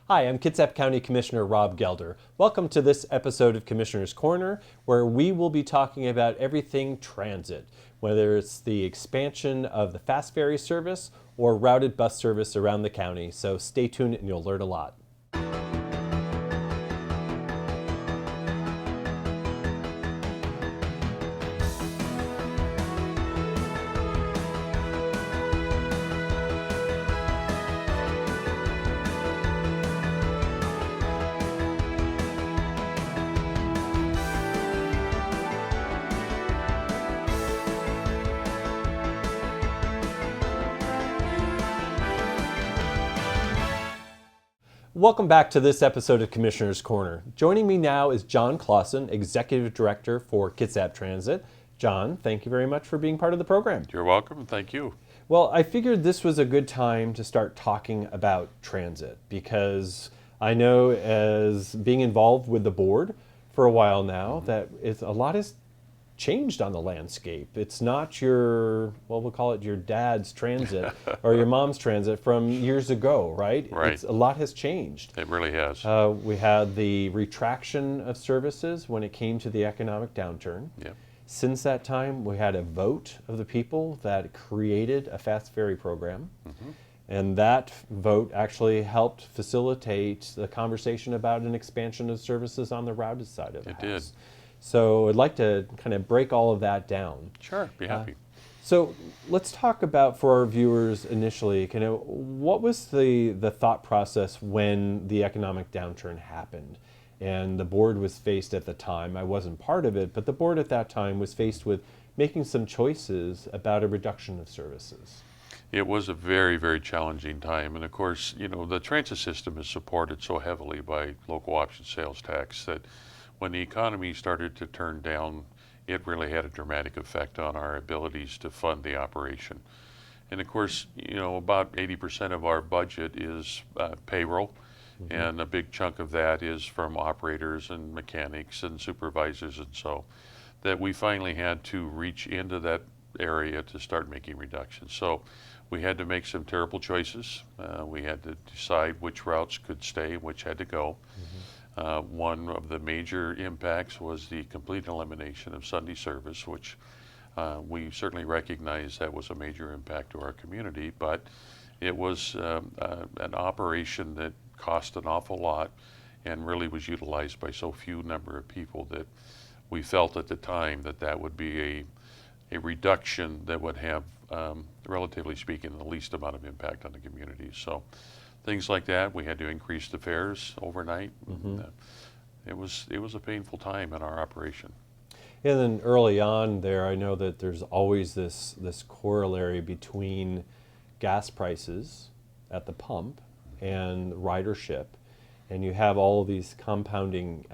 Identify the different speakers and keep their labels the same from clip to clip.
Speaker 1: Hi, I'm Kitsap County Commissioner Rob Gelder. Welcome to this episode of Commissioner's Corner, where we will be talking about everything transit, whether it's the expansion of the Fast Ferry service or routed bus service around the county. So stay tuned and you'll learn a lot. Welcome back to this episode of Commissioner's Corner. Joining me now is John Clauson, Executive Director for Kitsap Transit. John, thank you very much for being part of the program.
Speaker 2: You're welcome. Thank you.
Speaker 1: Well, I figured this was a good time to start talking about transit because I know, as being involved with the board for a while now, that a lot has changed on the landscape. It's not your, well, we'll call it your dad's transit or your mom's transit from years ago, right?
Speaker 2: Right.
Speaker 1: A lot has changed.
Speaker 2: It really has.
Speaker 1: We had the retraction of services when it came to the economic downturn.
Speaker 2: Yeah.
Speaker 1: Since that time, we had a vote of the people that created a Fast Ferry program. And that vote actually helped facilitate the conversation about an expansion of services on the routed side of the house.
Speaker 2: It did.
Speaker 1: So I'd like to kind of break all of that down.
Speaker 2: Sure, be happy.
Speaker 1: So let's talk about, for our viewers initially, kind of what was the thought process when the economic downturn happened? And the board was faced at the time, I wasn't part of it, but the board at that time was faced with making some choices about a reduction of services.
Speaker 2: It was a very, very challenging time. And of course, you know, the transit system is supported so heavily by local option sales tax that when the economy started to turn down, it really had a dramatic effect on our abilities to fund the operation. And of course, you know, about 80% of our budget is payroll, and a big chunk of that is from operators and mechanics and supervisors, and so that we finally had to reach into that area to start making reductions. So we had to make some terrible choices. We had to decide which routes could stay, which had to go. One of the major impacts was the complete elimination of Sunday service, which we certainly recognize that was a major impact to our community, but it was an operation that cost an awful lot and really was utilized by so few number of people that we felt at the time that that would be a reduction that would have, relatively speaking, the least amount of impact on the community. So things like that, we had to increase the fares overnight. It was a painful time in our operation.
Speaker 1: And then early on there, I know that there's always this corollary between gas prices at the pump and ridership, and you have all of these compounding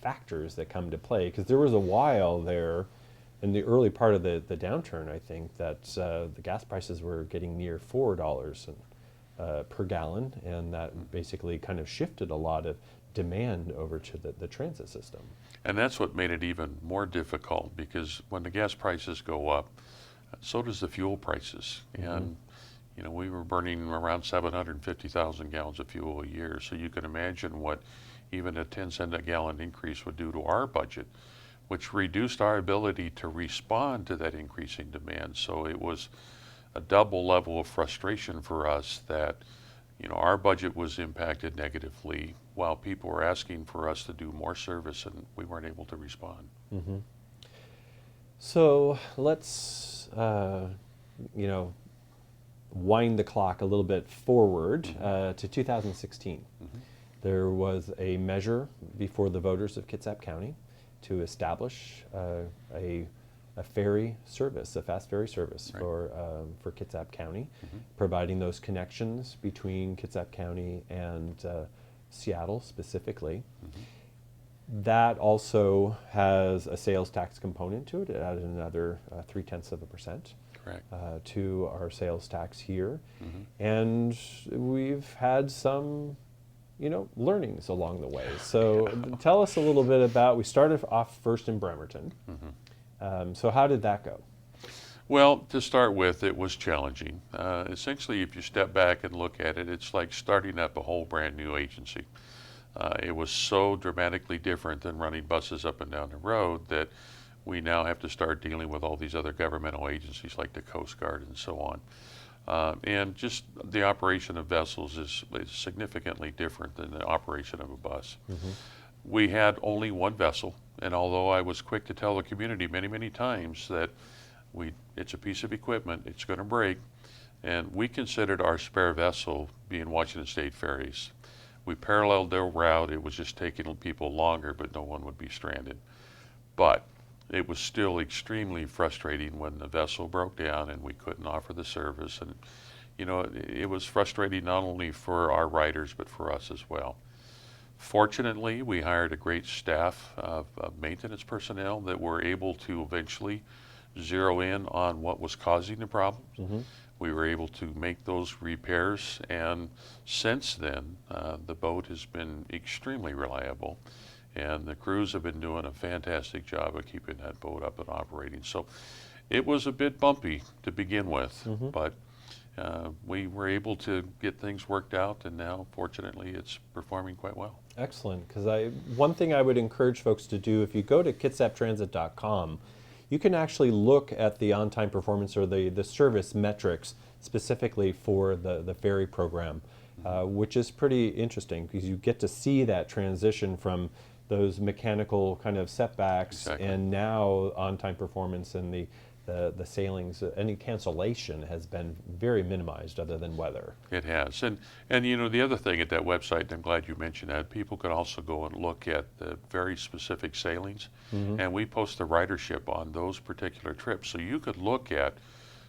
Speaker 1: factors that come to play, because there was a while there in the early part of the downturn, I think, that the gas prices were getting near $4 per gallon, and that basically kind of shifted a lot of demand over to the transit system.
Speaker 2: And that's what made it even more difficult, because when the gas prices go up, so does the fuel prices. And you know, we were burning around 750,000 gallons of fuel a year, so you can imagine what even a 10-cent a gallon increase would do to our budget, which reduced our ability to respond to that increasing demand. So it was a double level of frustration for us that, you know, our budget was impacted negatively while people were asking for us to do more service, and we weren't able to respond.
Speaker 1: So let's, you know, wind the clock a little bit forward to 2016. There was a measure before the voters of Kitsap County to establish a ferry service, a fast ferry service for Kitsap County, providing those connections between Kitsap County and Seattle specifically. That also has a sales tax component to it. It added another 0.3% to our sales tax here. And we've had some, you know, learnings along the way. So tell us a little bit about, we started off first in Bremerton. So how did that go?
Speaker 2: Well, to start with, it was challenging. Essentially, if you step back and look at it, it's like starting up a whole brand new agency. It was so dramatically different than running buses up and down the road that we now have to start dealing with all these other governmental agencies like the Coast Guard and so on. And just the operation of vessels is significantly different than the operation of a bus. We had only one vessel, and although I was quick to tell the community many, many times that it's a piece of equipment, it's going to break, and we considered our spare vessel being Washington State ferries. We paralleled their route. It was just taking people longer, but no one would be stranded. But it was still extremely frustrating when the vessel broke down and we couldn't offer the service. And, you know, it was frustrating not only for our riders, but for us as well. Fortunately, we hired a great staff of maintenance personnel that were able to eventually zero in on what was causing the problems. We were able to make those repairs, and since then, the boat has been extremely reliable, and the crews have been doing a fantastic job of keeping that boat up and operating. So it was a bit bumpy to begin with, but we were able to get things worked out, and now, fortunately, it's performing quite well.
Speaker 1: Excellent, because one thing I would encourage folks to do, if you go to kitsaptransit.com, you can actually look at the on-time performance or the service metrics specifically for the ferry program, which is pretty interesting because you get to see that transition from those mechanical kind of setbacks and now on-time performance and the sailings. Any cancellation has been very minimized other than weather.
Speaker 2: It has. And you know, the other thing at that website, and I'm glad you mentioned that, people can also go and look at the very specific sailings, and we post the ridership on those particular trips. So you could look at,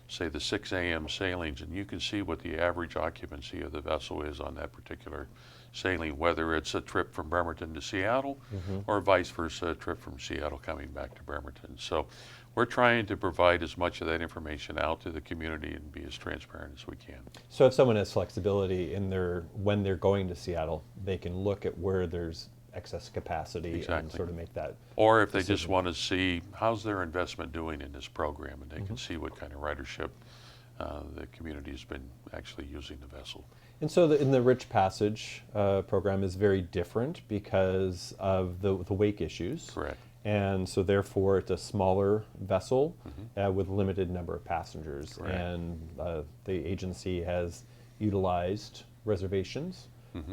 Speaker 2: say, the 6 a.m. sailings, and you can see what the average occupancy of the vessel is on that particular sailing, whether it's a trip from Bremerton to Seattle or vice versa, a trip from Seattle coming back to Bremerton. So we're trying to provide as much of that information out to the community and be as transparent as we can.
Speaker 1: So if someone has flexibility in when they're going to Seattle, they can look at where there's excess capacity and sort of make that
Speaker 2: Or if
Speaker 1: decision.
Speaker 2: they just want to see how's their investment doing in this program, and they can see what kind of ridership the community has been actually using the vessel.
Speaker 1: And so in the Rich Passage program is very different because of the wake issues.
Speaker 2: Correct.
Speaker 1: And so therefore it's a smaller vessel with a limited number of passengers.
Speaker 2: Correct.
Speaker 1: And the agency has utilized reservations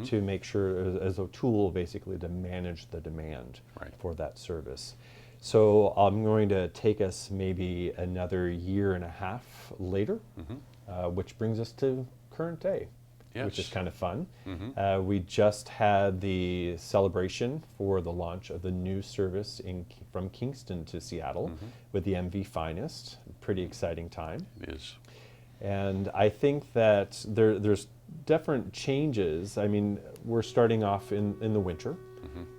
Speaker 1: to make sure, as a tool basically to manage the demand for that service. So I'm going to take us maybe another year and a half later, which brings us to current day.
Speaker 2: Yes.
Speaker 1: Which is kind of fun. We just had the celebration for the launch of the new service from Kingston to Seattle with the MV Finest. Pretty exciting time.
Speaker 2: It is.
Speaker 1: And I think that there's different changes. I mean, we're starting off in the winter,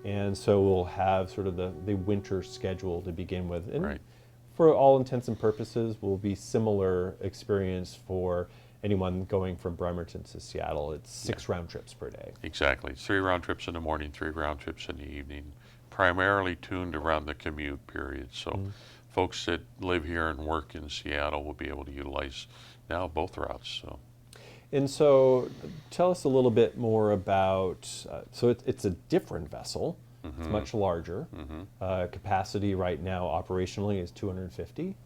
Speaker 1: and so we'll have sort of the winter schedule to begin with. And for all intents and purposes, will be similar experience for anyone going from Bremerton to Seattle. It's 6 round trips per day.
Speaker 2: Exactly. 3 round trips in the morning, 3 round trips in the evening, primarily tuned around the commute period. So folks that live here and work in Seattle will be able to utilize now both routes.
Speaker 1: And so tell us a little bit more about, so it's a different vessel. It's much larger. Capacity right now operationally is 250.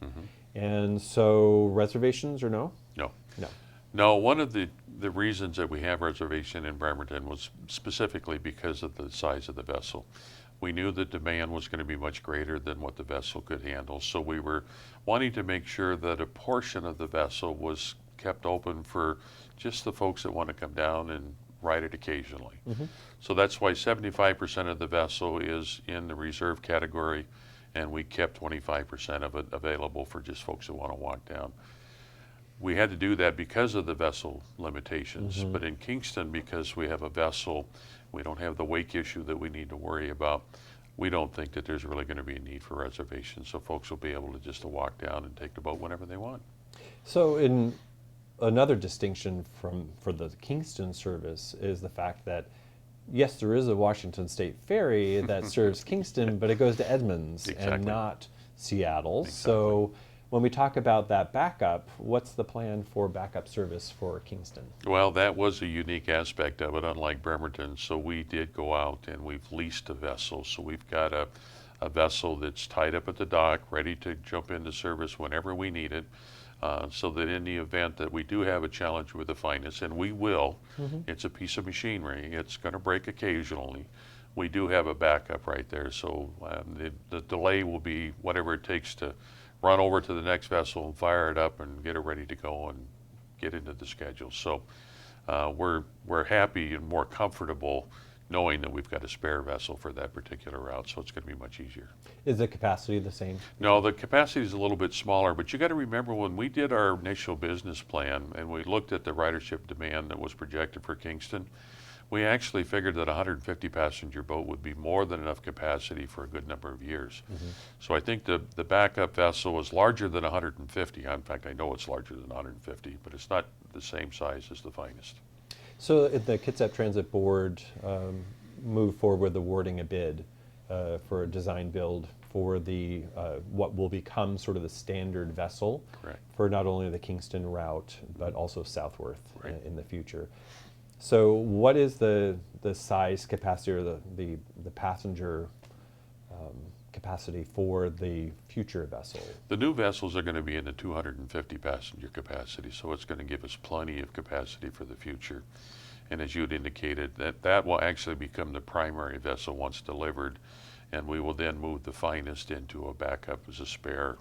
Speaker 1: And so reservations or no?
Speaker 2: No.
Speaker 1: No.
Speaker 2: No, one of the reasons that we have reservation in Bremerton was specifically because of the size of the vessel. We knew the demand was going to be much greater than what the vessel could handle, so we were wanting to make sure that a portion of the vessel was kept open for just the folks that want to come down and ride it occasionally. So that's why 75% of the vessel is in the reserve category, and we kept 25% of it available for just folks that want to walk down. We had to do that because of the vessel limitations, but in Kingston, because we have a vessel, we don't have the wake issue that we need to worry about. We don't think that there's really going to be a need for reservations, so folks will be able to just walk down and take the boat whenever they want.
Speaker 1: So in another distinction for the Kingston service is the fact that, yes, there is a Washington State ferry that serves Kingston, but it goes to Edmonds and not Seattle. So When we talk about that backup, what's the plan for backup service for Kingston?
Speaker 2: Well, that was a unique aspect of it, unlike Bremerton. So we did go out and we've leased a vessel. So we've got a vessel that's tied up at the dock, ready to jump into service whenever we need it. So that in the event that we do have a challenge with the finance, and we will, it's a piece of machinery, it's going to break occasionally. We do have a backup right there. So the delay will be whatever it takes to run over to the next vessel and fire it up and get it ready to go and get into the schedule. So we're happy and more comfortable knowing that we've got a spare vessel for that particular route, so it's going to be much easier.
Speaker 1: Is the capacity the same?
Speaker 2: No, the capacity is a little bit smaller, but you got to remember when we did our initial business plan and we looked at the ridership demand that was projected for Kingston, we actually figured that a 150 passenger boat would be more than enough capacity for a good number of years. So I think the backup vessel is larger than 150. In fact, I know it's larger than 150, but it's not the same size as the finest.
Speaker 1: So the Kitsap Transit Board moved forward with awarding a bid for a design build for the what will become sort of the standard vessel.
Speaker 2: Correct.
Speaker 1: For not only the Kingston route, but also Southworth
Speaker 2: Right.
Speaker 1: in the future. So what is the size capacity or the passenger capacity for the future vessel?
Speaker 2: The new vessels are going to be in the 250 passenger capacity, so it's going to give us plenty of capacity for the future. And as you had indicated, that will actually become the primary vessel once delivered, and we will then move the finest into a backup as a spare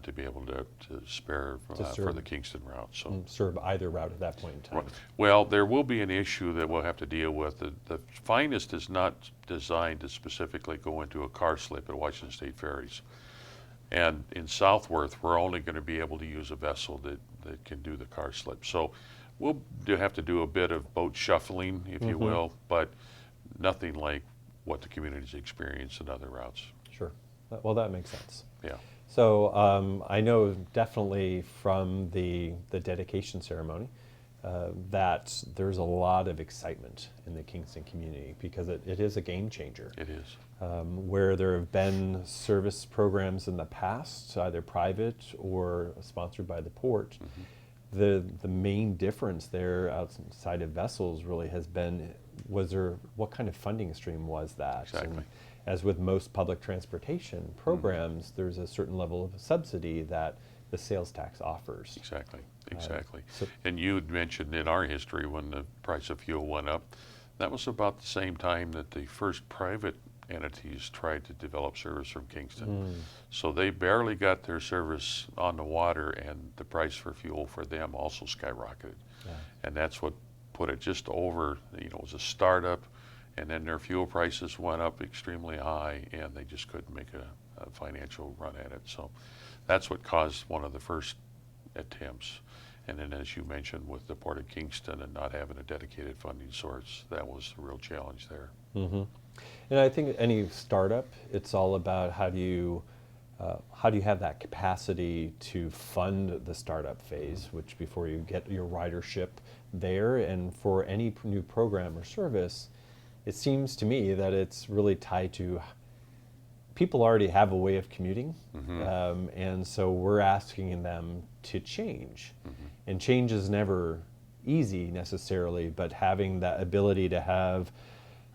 Speaker 2: to be able to spare for the Kingston route. So
Speaker 1: serve either route at that point in time.
Speaker 2: Right. Well, there will be an issue that we'll have to deal with. The finest is not designed to specifically go into a car slip at Washington State Ferries. And in Southworth, we're only going to be able to use a vessel that can do the car slip. So we'll have to do a bit of boat shuffling, if you will, but nothing like what the community's experienced in other routes.
Speaker 1: Sure. Well, that makes sense.
Speaker 2: Yeah.
Speaker 1: So I know definitely from the dedication ceremony that there's a lot of excitement in the Kingston community because it is a game changer.
Speaker 2: It is.
Speaker 1: Where there have been service programs in the past, either private or sponsored by the port, the main difference there outside of vessels really has been, what kind of funding stream was that?
Speaker 2: Exactly.
Speaker 1: And as with most public transportation programs, there's a certain level of subsidy that the sales tax offers.
Speaker 2: Exactly.
Speaker 1: So
Speaker 2: And you had mentioned in our history when the price of fuel went up, that was about the same time that the first private entities tried to develop service from Kingston. So they barely got their service on the water, and the price for fuel for them also skyrocketed.
Speaker 1: Yeah.
Speaker 2: And that's what put it just over, it was a startup, and then their fuel prices went up extremely high, and they just couldn't make a financial run at it. So that's what caused one of the first attempts. And then, as you mentioned, with the Port of Kingston and not having a dedicated funding source, that was the real challenge there.
Speaker 1: And I think any startup, it's all about how do you have that capacity to fund the startup phase, which before you get your ridership there. And for any new program or service, it seems to me that it's really tied to people already have a way of commuting, and so we're asking them to change. And change is never easy necessarily, but having that ability to have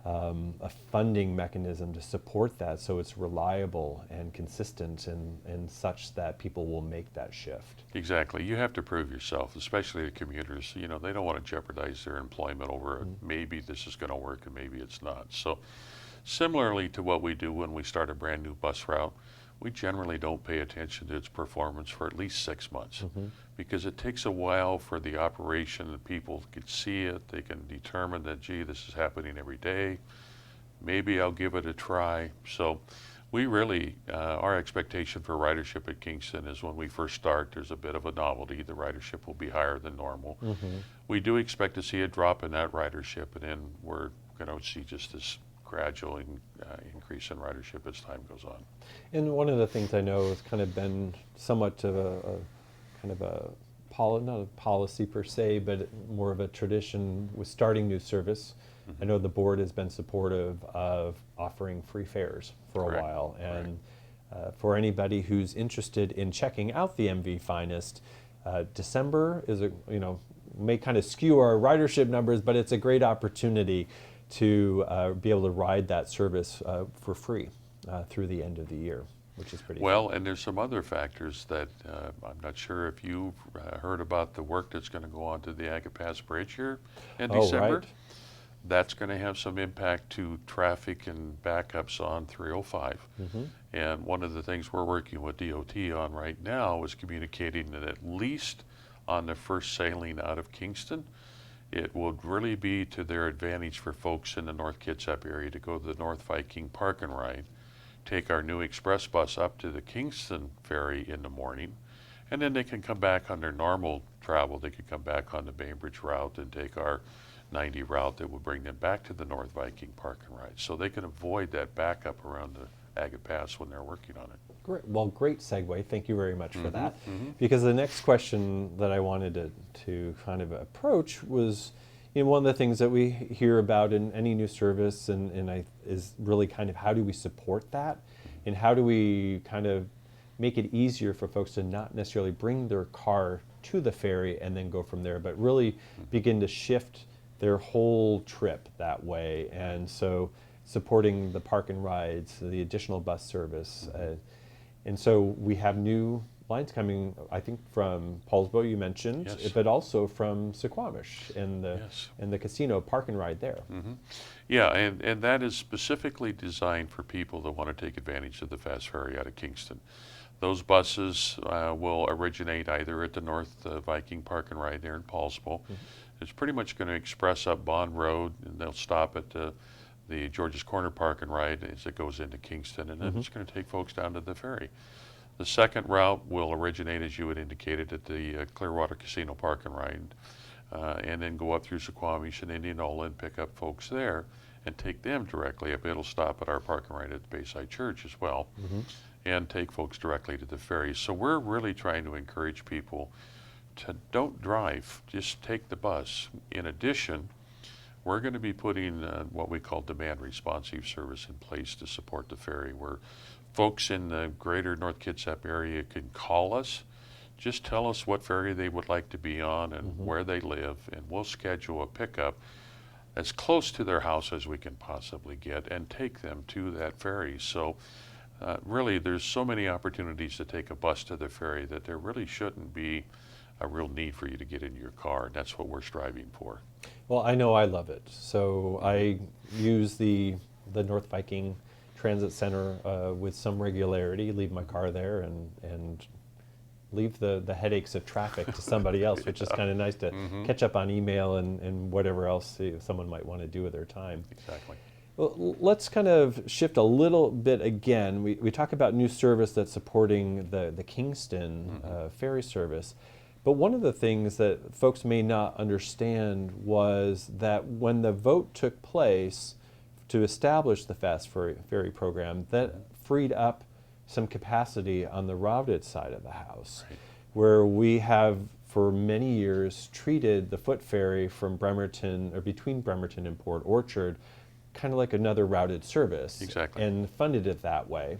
Speaker 1: a funding mechanism to support that so it's reliable and consistent and such that people will make that shift.
Speaker 2: Exactly. You have to prove yourself, especially the commuters. They don't want to jeopardize their employment over maybe this is going to work and maybe it's not. So similarly to what we do when we start a brand new bus route, we generally don't pay attention to its performance for at least 6 months because it takes a while for the operation, that people can see it, they can determine that, gee, this is happening every day, maybe I'll give it a try. So we really, our expectation for ridership at Kingston is when we first start, there's a bit of a novelty. The ridership will be higher than normal. We do expect to see a drop in that ridership, and then we're going to see just this gradual increase in ridership as time goes on.
Speaker 1: And one of the things I know has kind of been somewhat of not a policy per se, but more of a tradition with starting new service. I know the board has been supportive of offering free fares for
Speaker 2: Correct.
Speaker 1: a while, and For anybody who's interested in checking out the MV Finest, December is may kind of skew our ridership numbers, but it's a great opportunity to be able to ride that service for free through the end of the year, which is pretty
Speaker 2: Well,
Speaker 1: fun.
Speaker 2: and there's some other factors that I'm not sure if you've heard about the work that's going to go on to the Agapass Bridge here in December.
Speaker 1: Right.
Speaker 2: That's going to have some impact to traffic and backups on 305.
Speaker 1: Mm-hmm.
Speaker 2: And one of the things we're working with DOT on right now is communicating that at least on the first sailing out of Kingston, it would really be to their advantage for folks in the North Kitsap area to go to the North Viking Park and Ride, take our new express bus up to the Kingston ferry in the morning, and then they can come back on their normal travel. They could come back on the Bainbridge route and take our 90 route that would bring them back to the North Viking Park and Ride. So they can avoid that backup around the Agapass when they're working on it.
Speaker 1: Great. Well, great segue. Thank you very much for that.
Speaker 2: Mm-hmm.
Speaker 1: Because the next question that I wanted to kind of approach was, one of the things that we hear about in any new service is really kind of how do we support that, and how do we kind of make it easier for folks to not necessarily bring their car to the ferry and then go from there, but really begin to shift their whole trip that way. And so supporting the park and rides, the additional bus service. And so we have new lines coming, I think, from Paulsbo, you mentioned,
Speaker 2: Yes.
Speaker 1: but also from Suquamish and
Speaker 2: Yes.
Speaker 1: the casino park and ride there.
Speaker 2: Mm-hmm. Yeah, and that is specifically designed for people that want to take advantage of the Fast Ferry out of Kingston. Those buses will originate either at the North Viking Park and Ride there in Paulsbo.
Speaker 1: Mm-hmm.
Speaker 2: It's pretty much going to express up Bond Road, and they'll stop at the George's Corner Park and Ride as it goes into Kingston, and then
Speaker 1: Mm-hmm.
Speaker 2: it's going to take folks down to the ferry. The second route will originate, as you had indicated, at the Clearwater Casino Park and Ride, and then go up through Suquamish and Indianola and pick up folks there and take them directly up. It'll stop at our park and ride at the Bayside Church as well,
Speaker 1: Mm-hmm.
Speaker 2: and take folks directly to the ferry. So we're really trying to encourage people to don't drive, just take the bus. In addition, we're going to be putting what we call demand responsive service in place to support the ferry, where folks in the greater North Kitsap area can call us, just tell us what ferry they would like to be on and
Speaker 1: Mm-hmm.
Speaker 2: where they live, and we'll schedule a pickup as close to their house as we can possibly get and take them to that ferry. So really, there's so many opportunities to take a bus to the ferry that there really shouldn't be a real need for you to get in your car, and that's what we're striving for.
Speaker 1: Well, I know I love it. So I use the North Viking Transit Center with some regularity, leave my car there and leave the headaches of traffic to somebody else, which is kind of nice to catch up on email and whatever else someone might want to do with their time.
Speaker 2: Exactly.
Speaker 1: Well, let's kind of shift a little bit again. We talk about new service that's supporting the Kingston ferry service. But one of the things that folks may not understand was that when the vote took place to establish the Fast Ferry program, that freed up some capacity on the routed side of the house,
Speaker 2: Right.
Speaker 1: where we have for many years treated the foot ferry from Bremerton, or between Bremerton and Port Orchard, kind of like another routed service.
Speaker 2: Exactly.
Speaker 1: And funded it that way.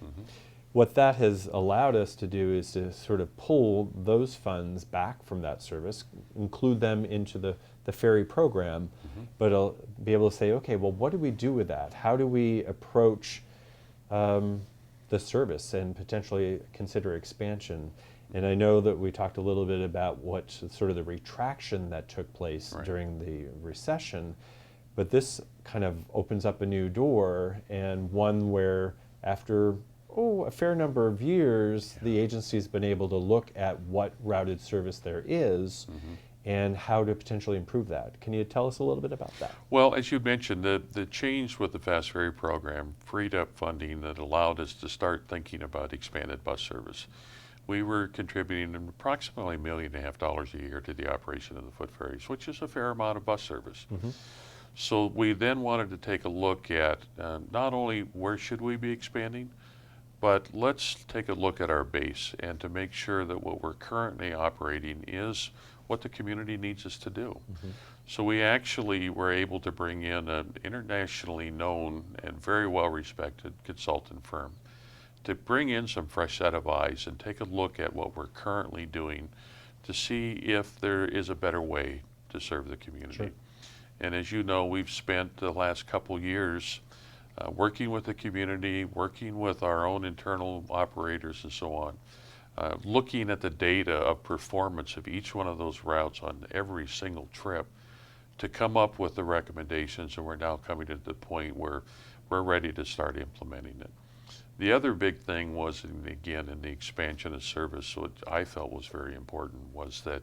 Speaker 1: What that has allowed us to do is to sort of pull those funds back from that service, include them into the ferry program, but be able to say, okay, well, what do we do with that? How do we approach the service and potentially consider expansion? And I know that we talked a little bit about what sort of the retraction that took place
Speaker 2: Right.
Speaker 1: during the recession, but this kind of opens up a new door, and one where after a fair number of years, the agency's been able to look at what routed service there is and how to potentially improve that. Can you tell us a little bit about that?
Speaker 2: Well, as you mentioned, the change with the Fast Ferry program freed up funding that allowed us to start thinking about expanded bus service. We were contributing approximately $1.5 million a year to the operation of the foot ferries, which is a fair amount of bus service. So we then wanted to take a look at not only where should we be expanding, but let's take a look at our base and to make sure that what we're currently operating is what the community needs us to do. So we actually were able to bring in an internationally known and very well respected consultant firm to bring in some fresh set of eyes and take a look at what we're currently doing to see if there is a better way to serve the community.
Speaker 1: Sure.
Speaker 2: And as you know, we've spent the last couple years working with the community, working with our own internal operators and so on, looking at the data of performance of each one of those routes on every single trip to come up with the recommendations, and we're now coming to the point where we're ready to start implementing it. The other big thing was, again, in the expansion of service, what I felt was very important was that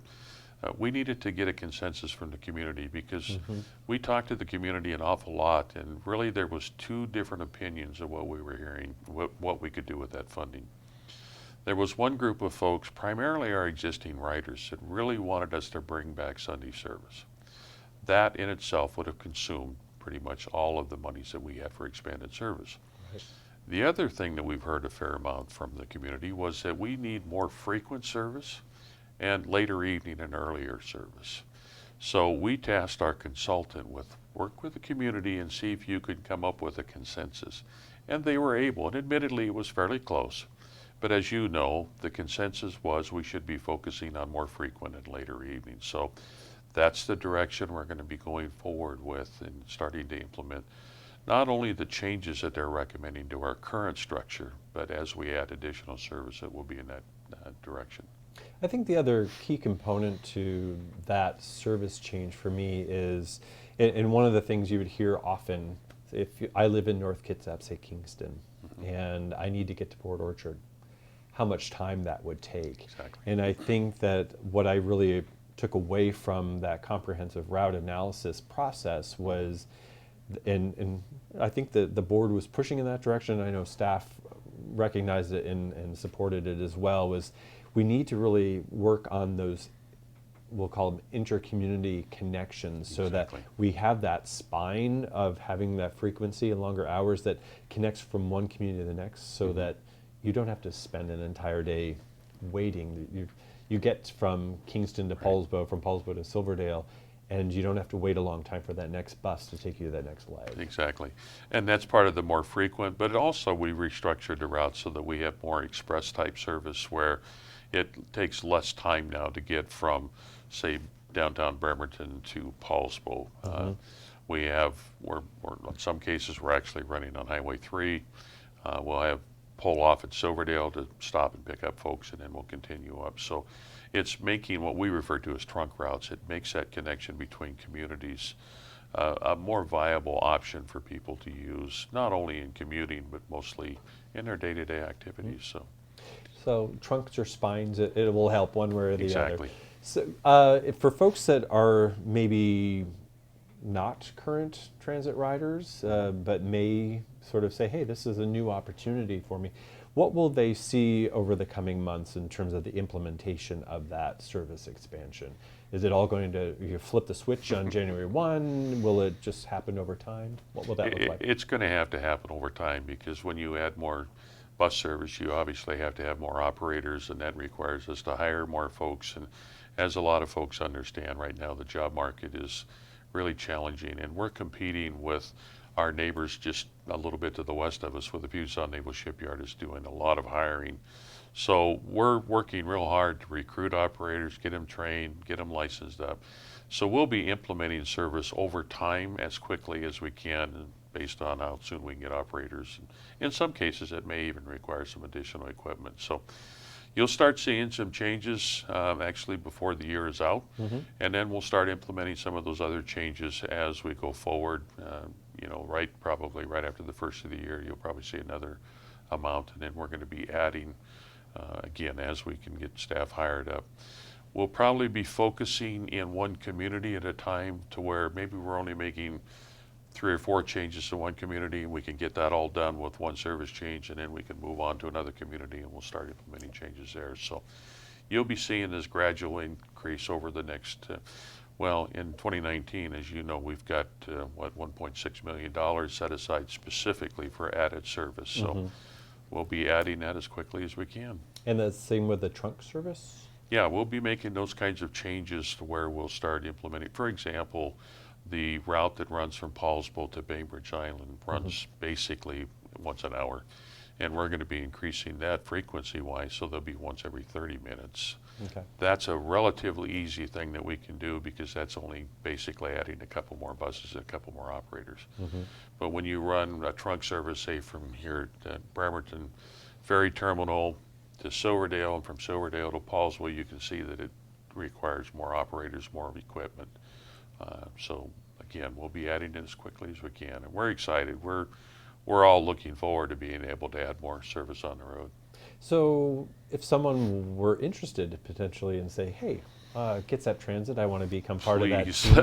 Speaker 2: we needed to get a consensus from the community, because we talked to the community an awful lot, and really there was two different opinions of what we were hearing, what we could do with that funding. There was one group of folks, primarily our existing riders, that really wanted us to bring back Sunday service. That in itself would have consumed pretty much all of the monies that we had for expanded service.
Speaker 1: Right.
Speaker 2: The other thing that we've heard a fair amount from the community was that we need more frequent service and later evening and earlier service. So we tasked our consultant with work with the community and see if you could come up with a consensus. And they were able, and admittedly it was fairly close. But as you know, the consensus was we should be focusing on more frequent and later evenings. So that's the direction we're going to be going forward with and starting to implement not only the changes that they're recommending to our current structure, but as we add additional service, it will be in that direction.
Speaker 1: I think the other key component to that service change for me is, and one of the things you would hear often, I live in North Kitsap, say Kingston, and I need to get to Port Orchard, how much time that would take.
Speaker 2: Exactly.
Speaker 1: And I think that what I really took away from that comprehensive route analysis process was, and I think that the board was pushing in that direction, I know staff recognized it and supported it as well, was we need to really work on those, we'll call them inter-community connections, so that we have that spine of having that frequency and longer hours that connects from one community to the next, so that you don't have to spend an entire day waiting. You get from Kingston to Paulsbo, from Paulsbo to Silverdale, and you don't have to wait a long time for that next bus to take you to that next leg.
Speaker 2: Exactly. And that's part of the more frequent, but also we restructured the route so that we have more express type service where it takes less time now to get from, say, downtown Bremerton to Paulsbo. We're in some cases, we're actually running on Highway 3. We'll have pull off at Silverdale to stop and pick up folks, and then we'll continue up. So it's making what we refer to as trunk routes. It makes that connection between communities a more viable option for people to use, not only in commuting, but mostly in their day-to-day activities.
Speaker 1: So trunks or spines, it will help one way or the
Speaker 2: Exactly.
Speaker 1: other. So for folks that are maybe not current transit riders, but may sort of say, hey, this is a new opportunity for me, what will they see over the coming months in terms of the implementation of that service expansion? Is it all going to, you flip the switch on January 1? Will it just happen over time? What will that look like?
Speaker 2: It's going to have to happen over time, because when you add more bus service, you obviously have to have more operators, and that requires us to hire more folks. And as a lot of folks understand right now, the job market is really challenging, and we're competing with our neighbors just a little bit to the west of us, with the Puget Sound Naval Shipyard is doing a lot of hiring. So we're working real hard to recruit operators, get them trained, get them licensed up. So we'll be implementing service over time as quickly as we can, based on how soon we can get operators. In some cases, it may even require some additional equipment. So you'll start seeing some changes actually before the year is out, and then we'll start implementing some of those other changes as we go forward. Probably right after the first of the year, you'll probably see another amount, and then we're going to be adding again as we can get staff hired up. We'll probably be focusing in one community at a time, to where maybe we're only making 3 or 4 changes to one community, and we can get that all done with one service change, and then we can move on to another community and we'll start implementing changes there. So you'll be seeing this gradual increase over the next, in 2019, as you know, we've got $1.6 million set aside specifically for added service. So we'll be adding that as quickly as we can.
Speaker 1: And the same with the trunk service?
Speaker 2: Yeah, we'll be making those kinds of changes to where we'll start implementing. For example, the route that runs from Paulsbo to Bainbridge Island runs basically once an hour. and we're going to be increasing that frequency-wise, so they'll be once every 30 minutes.
Speaker 1: Okay.
Speaker 2: That's a relatively easy thing that we can do because that's only basically adding a couple more buses and a couple more operators.
Speaker 1: Mm-hmm.
Speaker 2: But when you run a trunk service, say from here at Bremerton Ferry Terminal to Silverdale, and from Silverdale to Paulsville, you can see that it requires more operators, more equipment. So again, we'll be adding it as quickly as we can, and we're excited. We're all looking forward to being able to add more service on the road.
Speaker 1: So if someone were interested potentially and say, hey, Kitsap Transit, I want to become part of that team.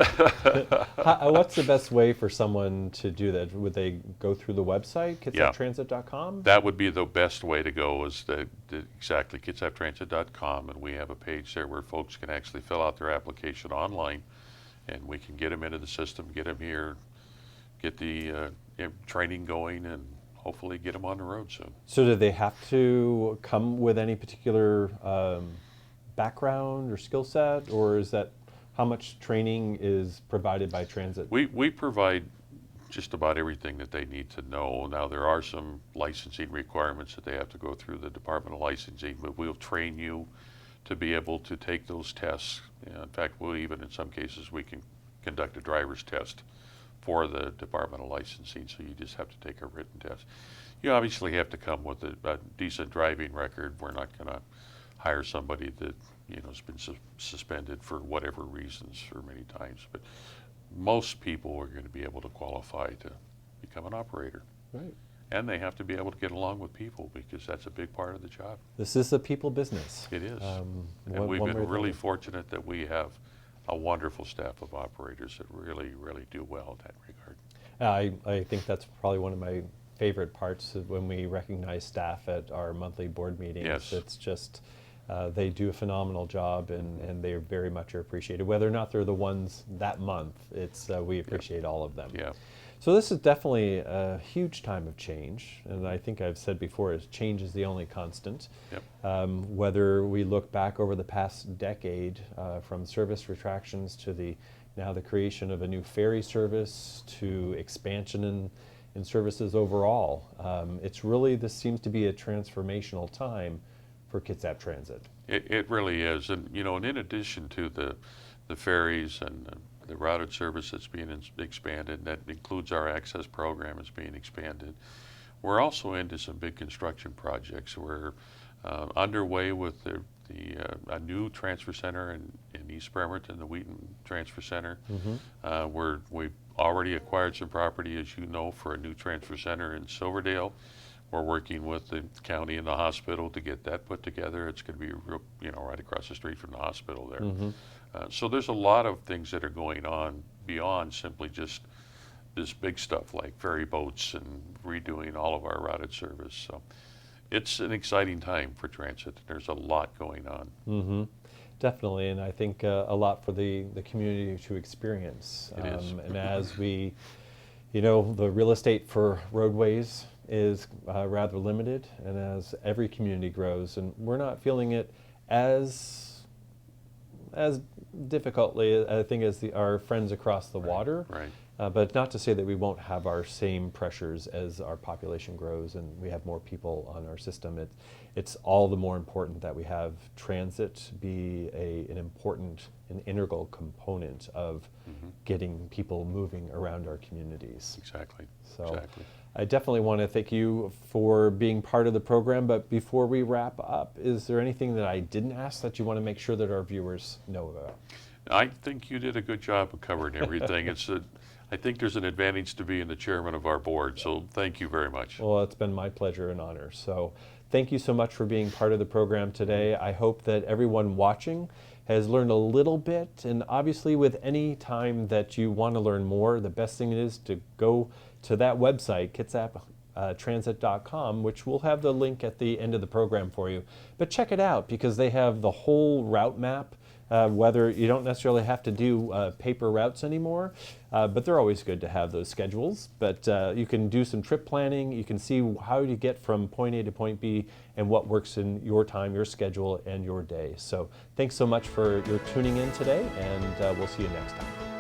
Speaker 1: What's the best way for someone to do that? Would they go through the website, kitsaptransit.com?
Speaker 2: That would be the best way to go, is exactly kitsaptransit.com, and we have a page there where folks can actually fill out their application online, and we can get them into the system, get them here, get the training going, and hopefully get them on the road soon.
Speaker 1: So do they have to come with any particular background or skill set, or is that how much training is provided by Transit?
Speaker 2: We provide just about everything that they need to know. Now, there are some licensing requirements that they have to go through the Department of Licensing, but we'll train you to be able to take those tests. In fact, we'll even, in some cases, we can conduct a driver's test for the Department of Licensing, so you just have to take a written test. You obviously have to come with a decent driving record. We're not going to hire somebody that has been suspended for whatever reasons for many times, but most people are going to be able to qualify to become an operator.
Speaker 1: Right.
Speaker 2: And they have to be able to get along with people, because that's a big part of the job.
Speaker 1: This is a people business.
Speaker 2: It is. And we've been really fortunate that we have a wonderful staff of operators that really, really do well in that regard.
Speaker 1: I think that's probably one of my favorite parts of when we recognize staff at our monthly board meetings.
Speaker 2: Yes.
Speaker 1: It's just, they do a phenomenal job, and they very much are appreciated. Whether or not they're the ones that month, it's we appreciate all of them.
Speaker 2: Yeah.
Speaker 1: So this is definitely a huge time of change, and I think I've said before, is change is the only constant.
Speaker 2: Yep.
Speaker 1: Whether we look back over the past decade, from service retractions to now the creation of a new ferry service to expansion in services overall, this seems to be a transformational time for Kitsap Transit.
Speaker 2: It really is, and and in addition to the ferries and the routed service that's being expanded, that includes our access program is being expanded. We're also into some big construction projects. We're underway with a new transfer center in East Bremerton, the Wheaton Transfer Center. Mm-hmm. We've already acquired some property, as you know, for a new transfer center in Silverdale. We're working with the county and the hospital to get that put together. It's going to be right across the street from the hospital there. Mm-hmm. So there's a lot of things that are going on beyond simply just this big stuff like ferry boats and redoing all of our routed service. So it's an exciting time for transit. There's a lot going on.
Speaker 1: Mm-hmm. Definitely, and I think a lot for the community to experience.
Speaker 2: It is.
Speaker 1: And as we, the real estate for roadways is rather limited, and as every community grows, and we're not feeling it as difficultly, I think, as our friends across the water.
Speaker 2: Right.
Speaker 1: But not to say that we won't have our same pressures as our population grows and we have more people on our system. It's all the more important that we have transit be an important and integral component of mm-hmm. getting people moving around our communities.
Speaker 2: Exactly.
Speaker 1: So
Speaker 2: exactly.
Speaker 1: I definitely want to thank you for being part of the program, but before we wrap up, is there anything that I didn't ask that you want to make sure that our viewers know about?
Speaker 2: I think you did a good job of covering everything. I think there's an advantage to being the chairman of our board, so thank you very much.
Speaker 1: Well, it's been my pleasure and honor. So thank you so much for being part of the program today. I hope that everyone watching has learned a little bit, and obviously with any time that you want to learn more, the best thing is to go to that website, kitsaptransit.com, which we'll have the link at the end of the program for you. But check it out, because they have the whole route map. Whether you don't necessarily have to do paper routes anymore, but they're always good to have those schedules. But you can do some trip planning. You can see how you get from point A to point B and what works in your time, your schedule, and your day. So thanks so much for your tuning in today, and we'll see you next time.